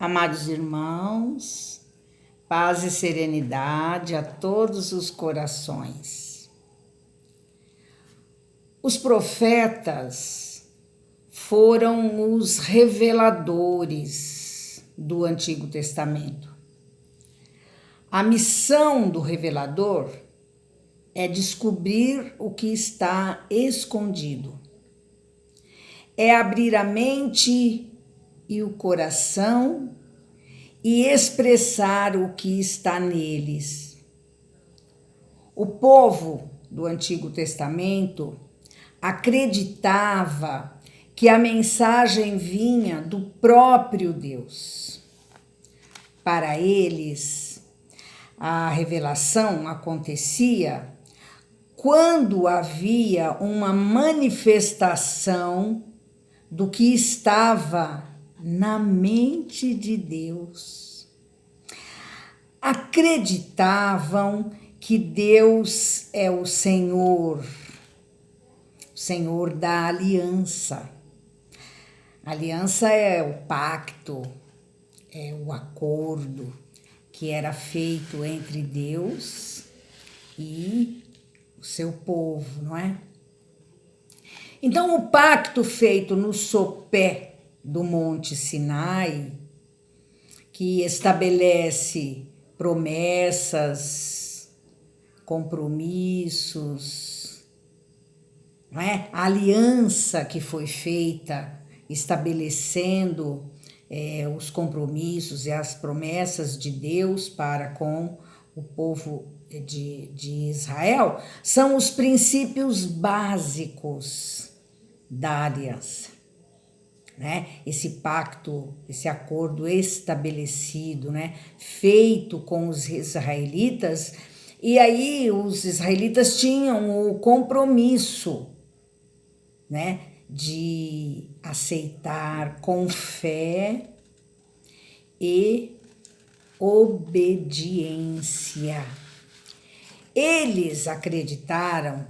Amados irmãos, paz e serenidade a todos os corações. Os profetas foram os reveladores do Antigo Testamento. A missão do revelador é descobrir o que está escondido, é abrir a mente e o coração e expressar o que está neles. O povo do Antigo Testamento acreditava que a mensagem vinha do próprio Deus. Para eles, a revelação acontecia quando havia uma manifestação do que estava na mente de Deus. Acreditavam que Deus é o Senhor da aliança. A aliança é o pacto, é o acordo que era feito entre Deus e o seu povo, não é? Então, o pacto feito no sopé do Monte Sinai, que estabelece promessas, compromissos, não é? A aliança que foi feita estabelecendo os compromissos e as promessas de Deus para com o povo de Israel, são os princípios básicos da aliança. Né? Esse pacto, esse acordo estabelecido, né? Feito com os israelitas, e aí os israelitas tinham o compromisso, né? De aceitar com fé e obediência. Eles acreditaram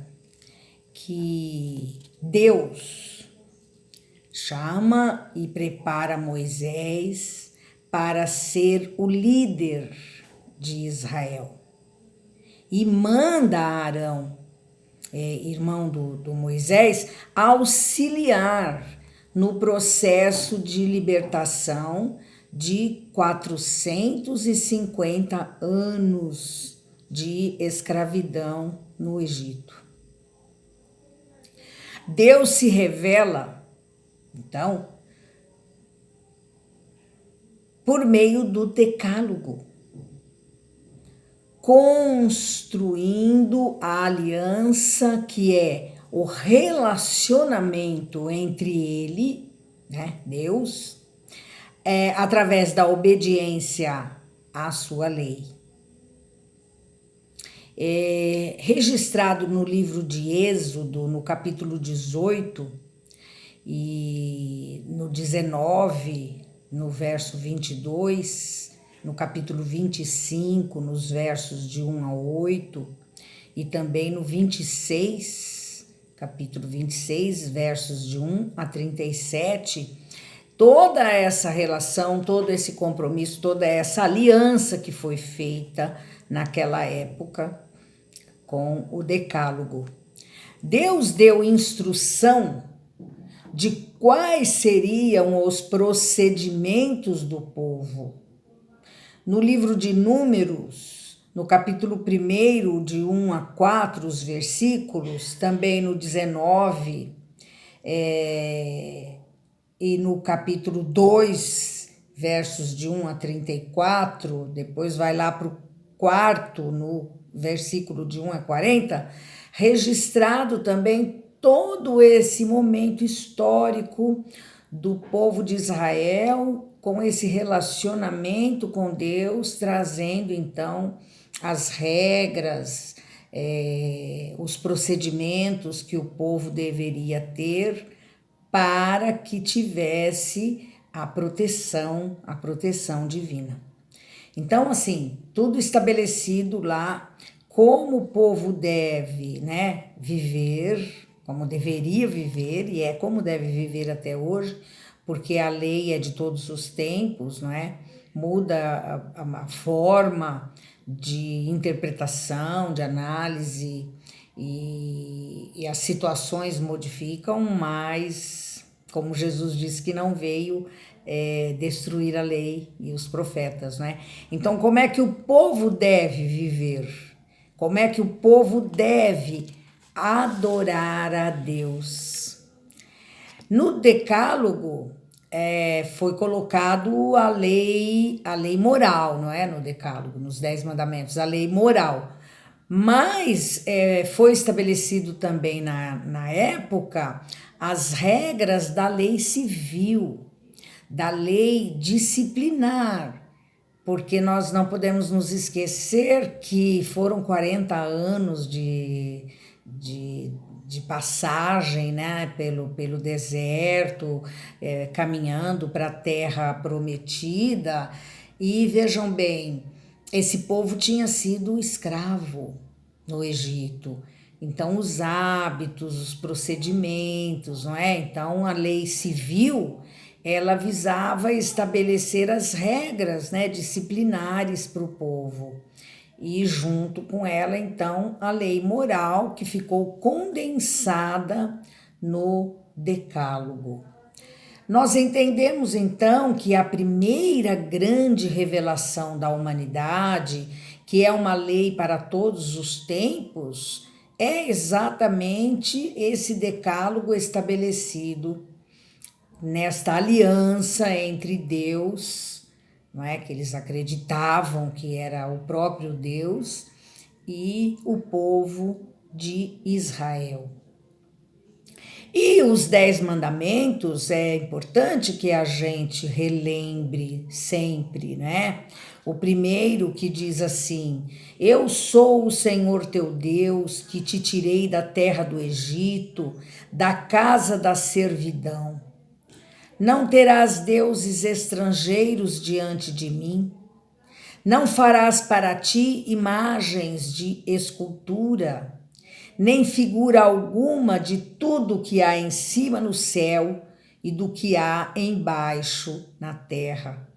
que Deus chama e prepara Moisés para ser o líder de Israel. E manda Arão, irmão do Moisés, auxiliar no processo de libertação de 450 anos de escravidão no Egito. Deus se revela, então, por meio do decálogo, construindo a aliança que é o relacionamento entre ele, né, Deus, através da obediência à sua lei. Registrado no livro de Êxodo, no capítulo 18, e no 19, no verso 22, no capítulo 25, nos versos de 1 a 8, e também no 26, capítulo 26, versos de 1 a 37, toda essa relação, todo esse compromisso, toda essa aliança que foi feita naquela época com o decálogo. Deus deu instrução de quais seriam os procedimentos do povo. No livro de Números, no capítulo 1, de 1 a 4, os versículos, também no 19, e no capítulo 2, versos de 1 a 34, depois vai lá para o 4, no versículo de 1 a 40, registrado também todo esse momento histórico do povo de Israel com esse relacionamento com Deus, trazendo então as regras, os procedimentos que o povo deveria ter para que tivesse a proteção divina. Então, assim, tudo estabelecido lá, como o povo deve, né, viver, como deveria viver, e é como deve viver até hoje, porque a lei é de todos os tempos, não é? Muda a forma de interpretação, de análise, e as situações modificam, mas, como Jesus disse que não veio destruir a lei e os profetas, né? Então, como é que o povo deve viver? Como é que o povo deve adorar a Deus? No Decálogo foi colocado a lei moral, não é? No Decálogo, nos 10 mandamentos, a lei moral. Mas foi estabelecido também na época as regras da lei civil, da lei disciplinar, porque nós não podemos nos esquecer que foram 40 anos de passagem, né, pelo deserto, caminhando para a terra prometida. E vejam bem, esse povo tinha sido escravo no Egito. Então, os hábitos, os procedimentos, não é? Então, a lei civil, ela visava estabelecer as regras, né, disciplinares para o povo. E junto com ela, então, a lei moral, que ficou condensada no Decálogo. Nós entendemos, então, que a primeira grande revelação da humanidade, que é uma lei para todos os tempos, é exatamente esse Decálogo estabelecido nesta aliança entre Deus, não é, que eles acreditavam que era o próprio Deus, e o povo de Israel. E os 10 mandamentos é importante que a gente relembre sempre, né? O primeiro que diz assim: eu sou o Senhor teu Deus, que te tirei da terra do Egito, da casa da servidão. Não terás deuses estrangeiros diante de mim. Não farás para ti imagens de escultura, nem figura alguma de tudo que há em cima no céu e do que há embaixo na terra,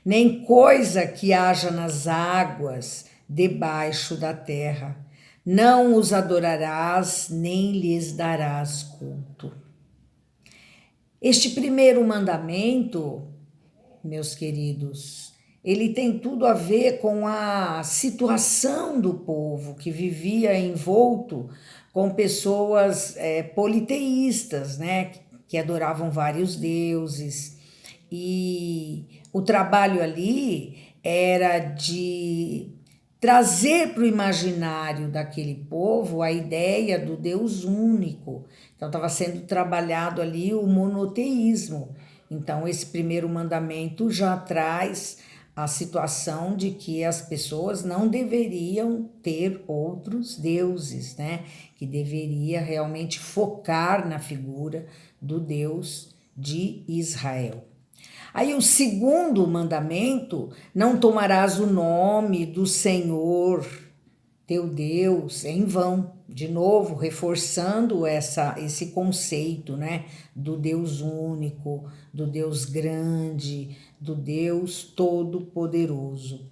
nem coisa que haja nas águas debaixo da terra. Não os adorarás, nem lhes darás culto. Este primeiro mandamento, meus queridos, ele tem tudo a ver com a situação do povo que vivia envolto com pessoas politeístas, né, que adoravam vários deuses. E o trabalho ali era de trazer para o imaginário daquele povo a ideia do Deus único. Então estava sendo trabalhado ali o monoteísmo. Então esse primeiro mandamento já traz a situação de que as pessoas não deveriam ter outros deuses, né? Que deveria realmente focar na figura do Deus de Israel. Aí o segundo mandamento: não tomarás o nome do Senhor teu Deus em vão. De novo, reforçando esse conceito, né, do Deus único, do Deus grande, do Deus todo-poderoso.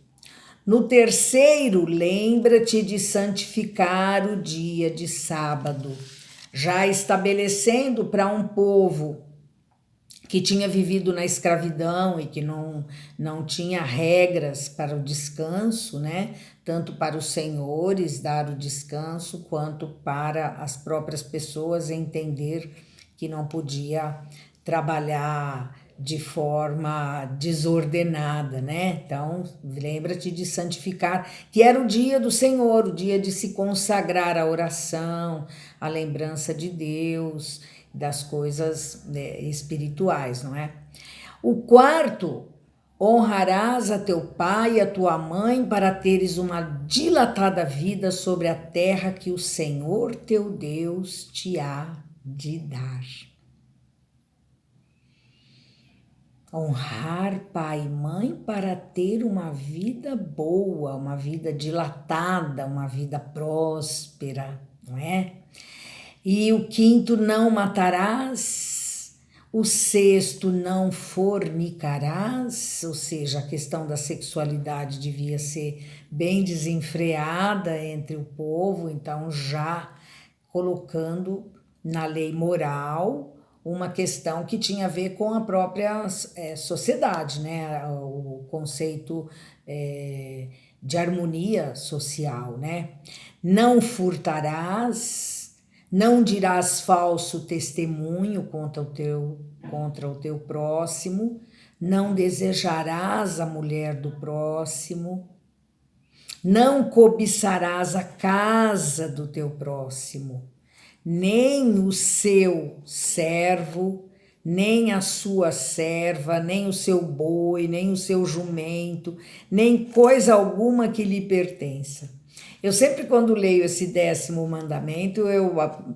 No terceiro, lembra-te de santificar o dia de sábado, já estabelecendo para um povo que tinha vivido na escravidão e que não tinha regras para o descanso, né? Tanto para os senhores dar o descanso, quanto para as próprias pessoas entender que não podia trabalhar de forma desordenada, né? Então, lembra-te de santificar, que era o dia do Senhor, o dia de se consagrar à oração, à lembrança de Deus, das coisas espirituais, não é? O quarto: honrarás a teu pai e a tua mãe para teres uma dilatada vida sobre a terra que o Senhor teu Deus te há de dar. Honrar pai e mãe para ter uma vida boa, uma vida dilatada, uma vida próspera, não é? E o quinto: não matarás. O sexto, não fornicarás, ou seja, a questão da sexualidade devia ser bem desenfreada entre o povo, então já colocando na lei moral uma questão que tinha a ver com a própria sociedade, né? O conceito de harmonia social, né? Não furtarás, não dirás falso testemunho contra o teu próximo, não desejarás a mulher do próximo, não cobiçarás a casa do teu próximo, nem o seu servo, nem a sua serva, nem o seu boi, nem o seu jumento, nem coisa alguma que lhe pertença. Eu sempre, quando leio esse 10º mandamento,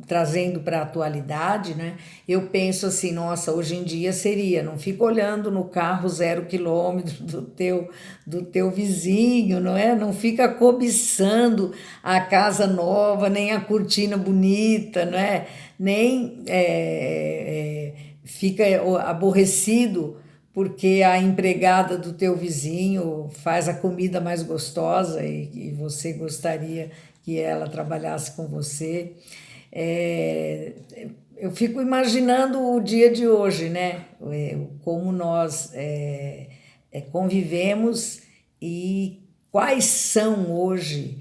trazendo para a atualidade, né, eu penso assim, nossa, hoje em dia seria, não fica olhando no carro 0 quilômetro do teu vizinho, não é? Não fica cobiçando a casa nova, nem a cortina bonita, não é? Nem fica aborrecido porque a empregada do teu vizinho faz a comida mais gostosa e você gostaria que ela trabalhasse com você. Eu fico imaginando o dia de hoje, né? Como nós convivemos e quais são hoje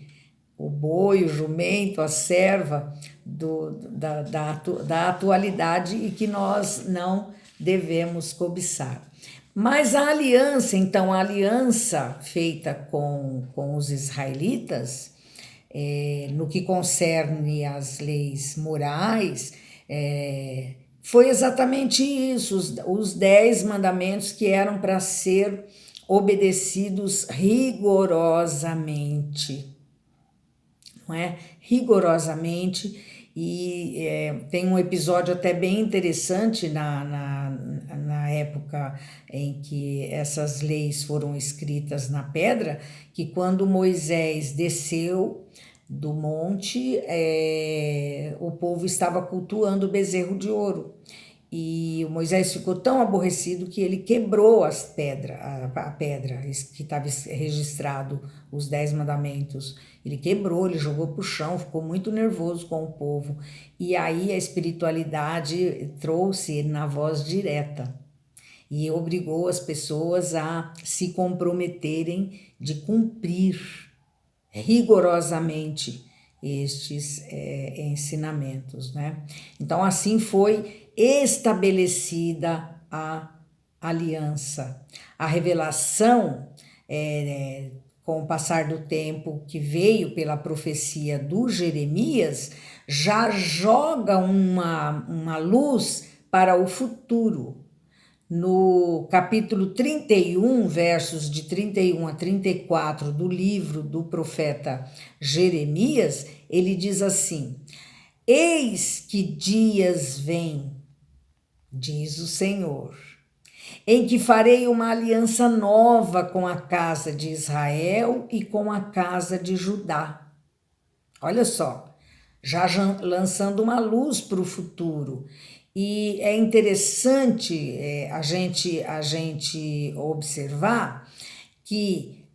o boi, o jumento, a serva da atualidade e que nós não devemos cobiçar. Mas a aliança, então, a aliança feita com os israelitas, no que concerne às leis morais, foi exatamente isso, os 10 mandamentos que eram para ser obedecidos rigorosamente, não é? Rigorosamente. E tem um episódio até bem interessante na época em que essas leis foram escritas na pedra, que quando Moisés desceu do monte, o povo estava cultuando o bezerro de ouro. E o Moisés ficou tão aborrecido que ele quebrou a pedra que estava registrado, os 10 mandamentos. Ele quebrou, ele jogou para o chão, ficou muito nervoso com o povo. E aí a espiritualidade trouxe na voz direta e obrigou as pessoas a se comprometerem de cumprir rigorosamente estes ensinamentos, né? Então assim foi estabelecida a aliança. A revelação, com o passar do tempo que veio pela profecia do Jeremias, já joga uma luz para o futuro. No capítulo 31, versos de 31 a 34 do livro do profeta Jeremias, ele diz assim: Eis que dias vêm, diz o Senhor, em que farei uma aliança nova com a casa de Israel e com a casa de Judá. Olha só, já lançando uma luz para o futuro. E é interessante a gente observar que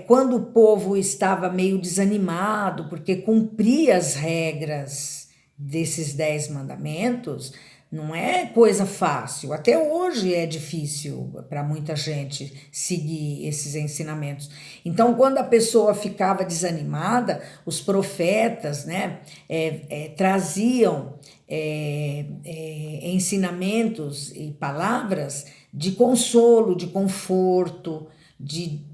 quando o povo estava meio desanimado, porque cumpria as regras desses 10 mandamentos, não é coisa fácil. Até hoje é difícil para muita gente seguir esses ensinamentos. Então, quando a pessoa ficava desanimada, os profetas, né, traziam ensinamentos e palavras de consolo, de conforto, de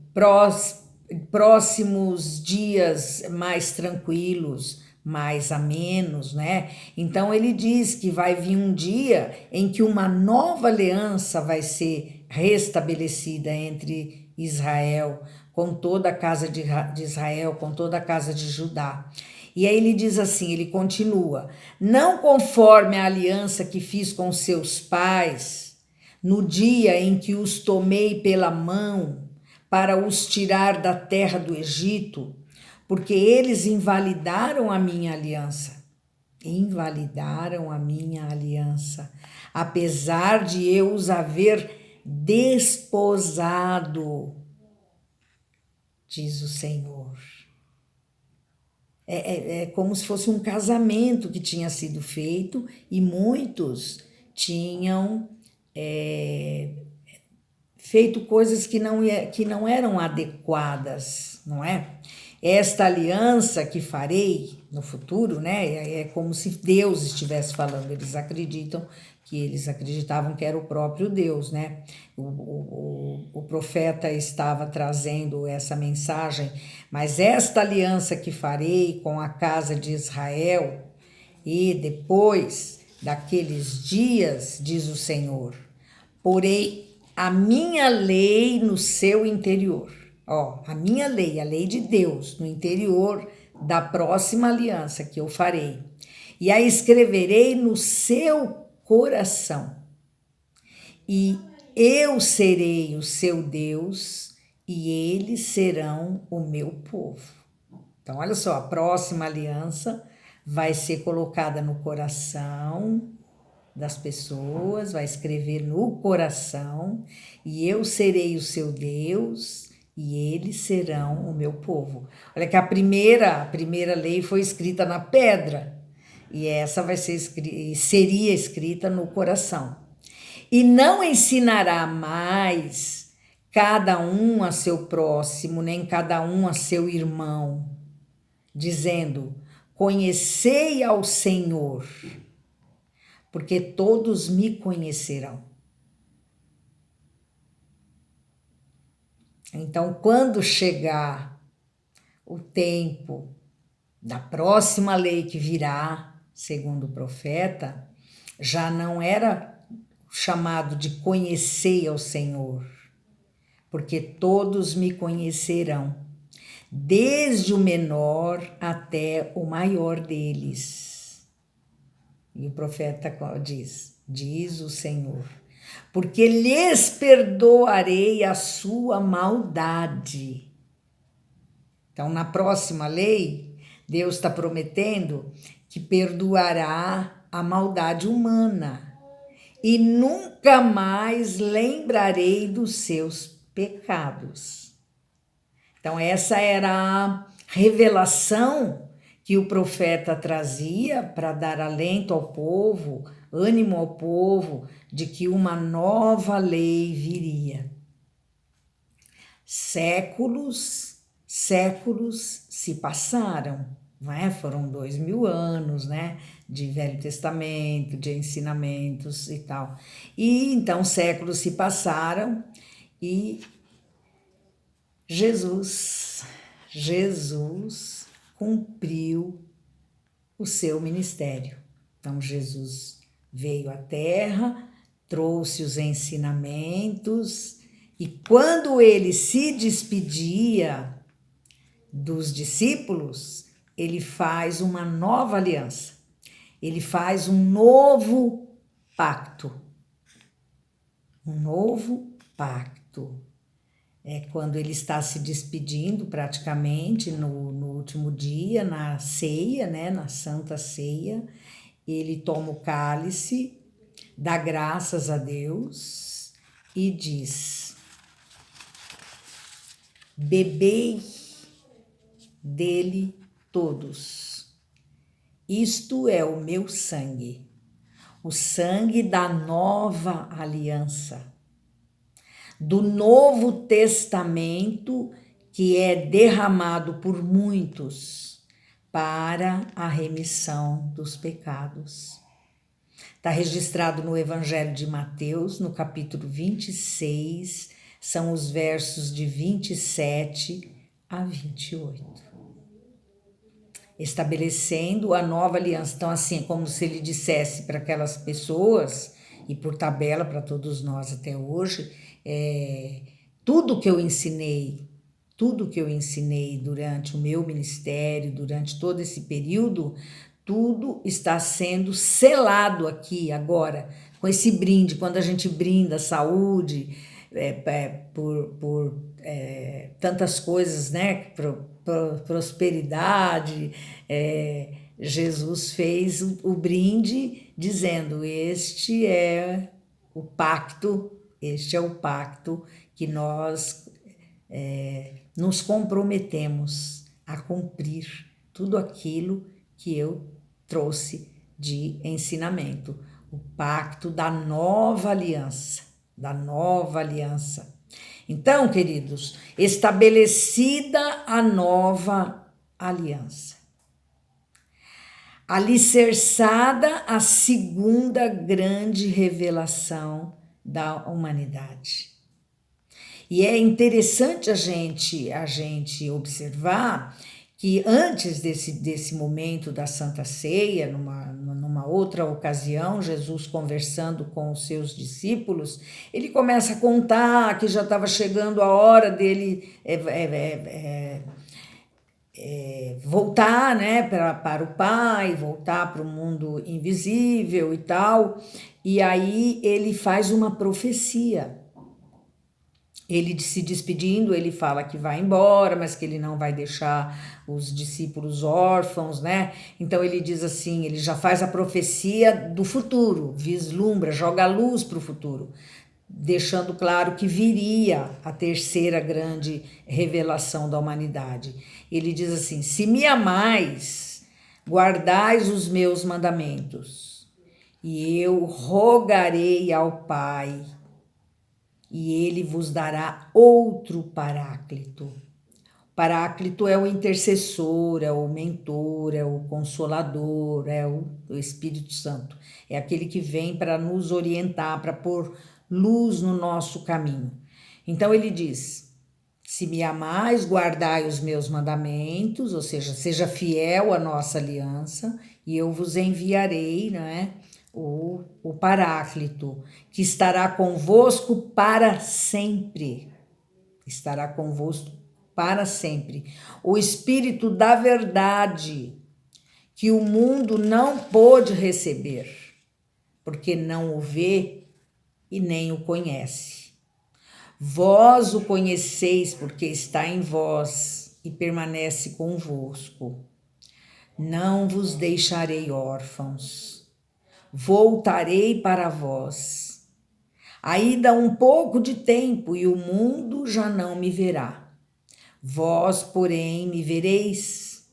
próximos dias mais tranquilos, mais amenos, né? Então ele diz que vai vir um dia em que uma nova aliança vai ser restabelecida entre Israel, com toda a casa de Israel, com toda a casa de Judá. E aí ele diz assim, ele continua: não conforme a aliança que fiz com seus pais, no dia em que os tomei pela mão para os tirar da terra do Egito, porque eles invalidaram a minha aliança. invalidaram a minha aliança, apesar de eu os haver desposado, diz o Senhor. É como se fosse um casamento que tinha sido feito e muitos tinham feito coisas que não eram adequadas, não é? Esta aliança que farei no futuro, né? É como se Deus estivesse falando. Eles acreditavam que era o próprio Deus, né? O profeta estava trazendo essa mensagem, mas esta aliança que farei com a casa de Israel, e depois daqueles dias, diz o Senhor, porei a minha lei no seu interior. Ó, a minha lei, a lei de Deus, no interior da próxima aliança que eu farei. E a escreverei no seu coração. E eu serei o seu Deus e eles serão o meu povo. Então, olha só, a próxima aliança vai ser colocada no coração das pessoas, vai escrever no coração, e eu serei o seu Deus e eles serão o meu povo. Olha que a primeira lei foi escrita na pedra, e essa seria escrita no coração. E não ensinará mais cada um a seu próximo, nem cada um a seu irmão, dizendo: conhecei ao Senhor, porque todos me conhecerão. Então, quando chegar o tempo da próxima lei que virá, segundo o profeta, já não era chamado de conhecer ao Senhor, porque todos me conhecerão, desde o menor até o maior deles. E o profeta diz o Senhor, porque lhes perdoarei a sua maldade. Então, na próxima lei, Deus está prometendo que perdoará a maldade humana e nunca mais lembrarei dos seus pecados. Então, essa era a revelação que o profeta trazia para dar alento ao povo, ânimo ao povo, de que uma nova lei viria. Séculos se passaram, não é? Foram 2000 anos, né? De Velho Testamento, de ensinamentos e tal. E então séculos se passaram e Jesus cumpriu o seu ministério. Então, Jesus veio à Terra, trouxe os ensinamentos, e quando ele se despedia dos discípulos, ele faz uma nova aliança, ele faz um novo pacto. Um novo pacto. É quando ele está se despedindo praticamente no último dia, na ceia, né, na Santa Ceia, ele toma o cálice, dá graças a Deus e diz: bebei dele todos, isto é o meu sangue, o sangue da nova aliança, do Novo Testamento, que é derramado por muitos para a remissão dos pecados. Está registrado no Evangelho de Mateus, no capítulo 26, são os versos de 27 a 28. Estabelecendo a nova aliança. Então, assim, é como se ele dissesse para aquelas pessoas, e por tabela para todos nós até hoje, tudo que eu ensinei durante o meu ministério, durante todo esse período, tudo está sendo selado aqui agora, com esse brinde, quando a gente brinda saúde, por tantas coisas, né? Prosperidade, Jesus fez o brinde dizendo: este é o pacto que nós nos comprometemos a cumprir tudo aquilo que eu trouxe de ensinamento, o pacto da nova aliança, Então, queridos, estabelecida a nova aliança, alicerçada a segunda grande revelação da humanidade. E é interessante a gente observar que antes desse momento da Santa Ceia, numa outra ocasião, Jesus conversando com os seus discípulos, ele começa a contar que já estava chegando a hora dele voltar, né, para o Pai, voltar para o mundo invisível e tal. E aí ele faz uma profecia. Ele se despedindo, ele fala que vai embora, mas que ele não vai deixar os discípulos órfãos, né? Então ele diz assim, ele já faz a profecia do futuro, vislumbra, joga a luz para o futuro, deixando claro que viria a terceira grande revelação da humanidade. Ele diz assim: se me amais, guardais os meus mandamentos, e eu rogarei ao Pai, e ele vos dará outro Paráclito. Paráclito é o intercessor, é o mentor, é o consolador, é o Espírito Santo. É aquele que vem para nos orientar, para pôr luz no nosso caminho. Então ele diz: se me amais, guardai os meus mandamentos, ou seja fiel à nossa aliança, e eu vos enviarei, não é? O Paráclito, que estará convosco para sempre. Estará convosco para sempre. O Espírito da verdade, que o mundo não pôde receber, porque não o vê e nem o conhece. Vós o conheceis, porque está em vós e permanece convosco. Não vos deixarei órfãos. Voltarei para vós. Ainda um pouco de tempo e o mundo já não me verá. Vós, porém, me vereis,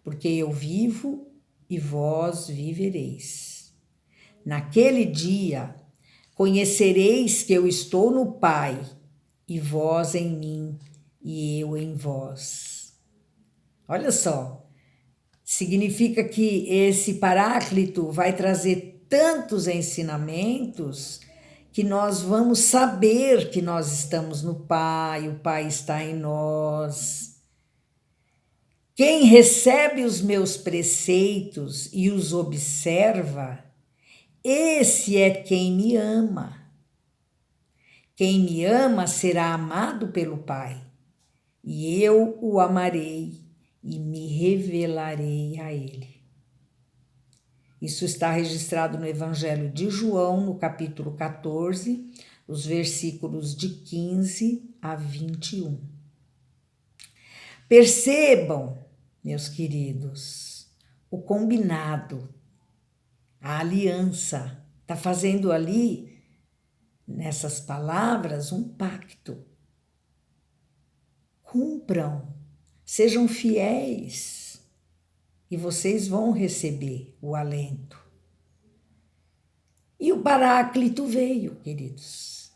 porque eu vivo e vós vivereis. Naquele dia conhecereis que eu estou no Pai, e vós em mim, e eu em vós. Olha só, significa que esse Paráclito vai trazer tantos ensinamentos que nós vamos saber que nós estamos no Pai, o Pai está em nós. Quem recebe os meus preceitos e os observa, esse é quem me ama. Quem me ama será amado pelo Pai, e eu o amarei e me revelarei a ele. Isso está registrado no Evangelho de João, no capítulo 14, os versículos de 15 a 21. Percebam, meus queridos, o combinado, a aliança. Está fazendo ali, nessas palavras, um pacto. Cumpram, sejam fiéis, e vocês vão receber o alento. E o Paráclito veio, queridos.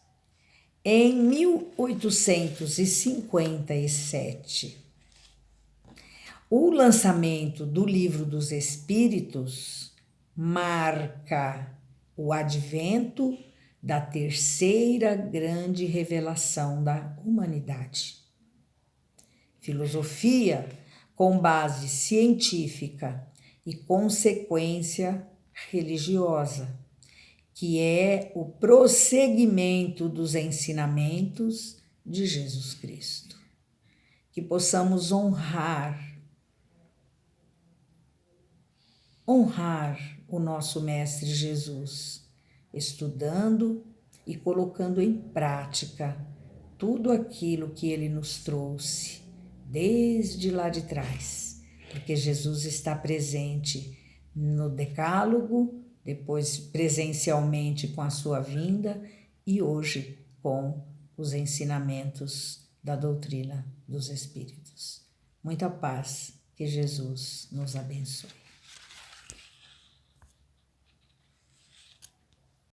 Em 1857, o lançamento do Livro dos Espíritos marca o advento da terceira grande revelação da humanidade. Filosofia com base científica e consequência religiosa, que é o prosseguimento dos ensinamentos de Jesus Cristo. Que possamos honrar o nosso Mestre Jesus, estudando e colocando em prática tudo aquilo que ele nos trouxe desde lá de trás, porque Jesus está presente no Decálogo, depois presencialmente com a sua vinda e hoje com os ensinamentos da doutrina dos Espíritos. Muita paz, que Jesus nos abençoe.